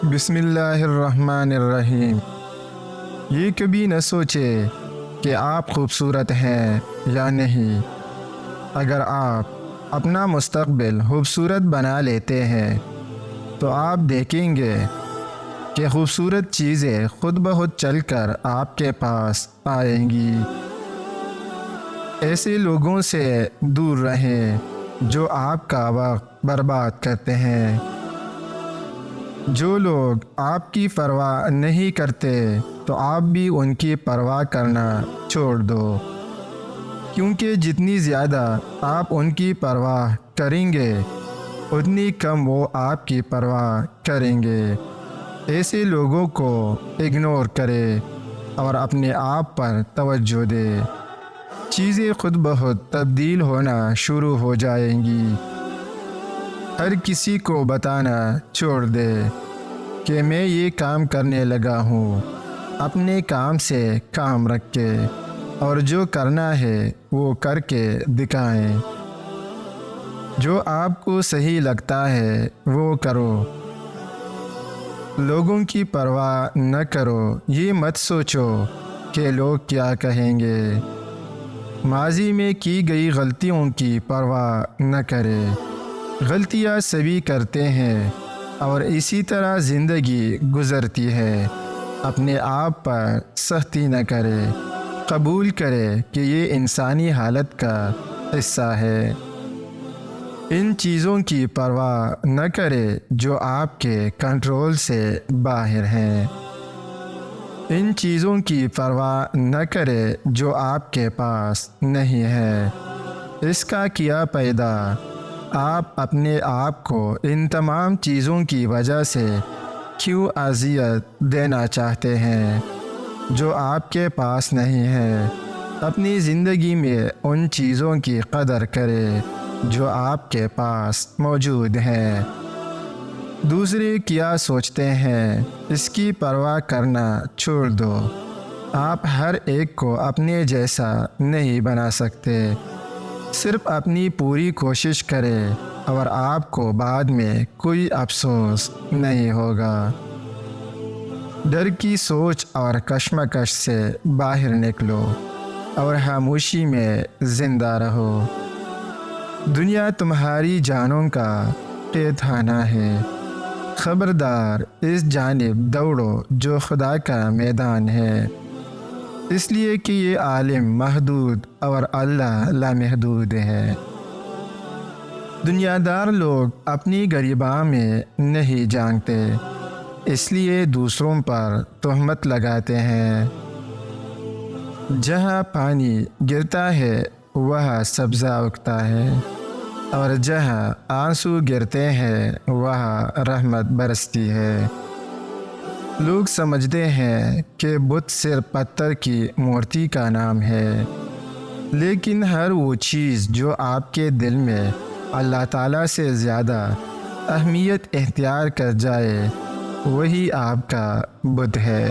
بسم اللہ الرحمن الرحیم۔ یہ کبھی نہ سوچے کہ آپ خوبصورت ہیں یا نہیں۔ اگر آپ اپنا مستقبل خوبصورت بنا لیتے ہیں تو آپ دیکھیں گے کہ خوبصورت چیزیں خود بخود چل کر آپ کے پاس آئیں گی۔ ایسے لوگوں سے دور رہیں جو آپ کا وقت برباد کرتے ہیں۔ جو لوگ آپ کی پرواہ نہیں کرتے تو آپ بھی ان کی پرواہ کرنا چھوڑ دو، کیونکہ جتنی زیادہ آپ ان کی پرواہ کریں گے اتنی کم وہ آپ کی پرواہ کریں گے۔ ایسے لوگوں کو اگنور کرے اور اپنے آپ پر توجہ دے۔ چیزیں خود بخود تبدیل ہونا شروع ہو جائیں گی۔ ہر کسی کو بتانا چھوڑ دے کہ میں یہ کام کرنے لگا ہوں۔ اپنے کام سے کام رکھ کے اور جو کرنا ہے وہ کر کے دکھائیں۔ جو آپ کو صحیح لگتا ہے وہ کرو۔ لوگوں کی پرواہ نہ کرو۔ یہ مت سوچو کہ لوگ کیا کہیں گے۔ ماضی میں کی گئی غلطیوں کی پرواہ نہ کرے۔ غلطیاں سبھی کرتے ہیں اور اسی طرح زندگی گزرتی ہے۔ اپنے آپ پر سختی نہ کرے۔ قبول کرے کہ یہ انسانی حالت کا حصہ ہے۔ ان چیزوں کی پرواہ نہ کرے جو آپ کے کنٹرول سے باہر ہیں۔ ان چیزوں کی پرواہ نہ کرے جو آپ کے پاس نہیں ہے۔ اس کا کیا پیدا؟ آپ اپنے آپ کو ان تمام چیزوں کی وجہ سے کیوں اذیت دینا چاہتے ہیں جو آپ کے پاس نہیں ہے؟ اپنی زندگی میں ان چیزوں کی قدر کرے جو آپ کے پاس موجود ہیں۔ دوسرے کیا سوچتے ہیں اس کی پرواہ کرنا چھوڑ دو۔ آپ ہر ایک کو اپنے جیسا نہیں بنا سکتے۔ صرف اپنی پوری کوشش کرے اور آپ کو بعد میں کوئی افسوس نہیں ہوگا۔ ڈر کی سوچ اور کشمکش سے باہر نکلو اور خاموشی میں زندہ رہو۔ دنیا تمہاری جانوں کا قید خانہ ہے۔ خبردار اس جانب دوڑو جو خدا کا میدان ہے، اس لیے کہ یہ عالم محدود اور اللہ لامحدود ہے۔ دنیا دار لوگ اپنی گریباں میں نہیں جانتے، اس لیے دوسروں پر تہمت لگاتے ہیں۔ جہاں پانی گرتا ہے وہاں سبزہ اگتا ہے، اور جہاں آنسو گرتے ہیں وہاں رحمت برستی ہے۔ لوگ سمجھتے ہیں کہ بت صرف پتھر کی مورتی کا نام ہے، لیکن ہر وہ چیز جو آپ کے دل میں اللہ تعالیٰ سے زیادہ اہمیت اختیار کر جائے وہی آپ کا بت ہے۔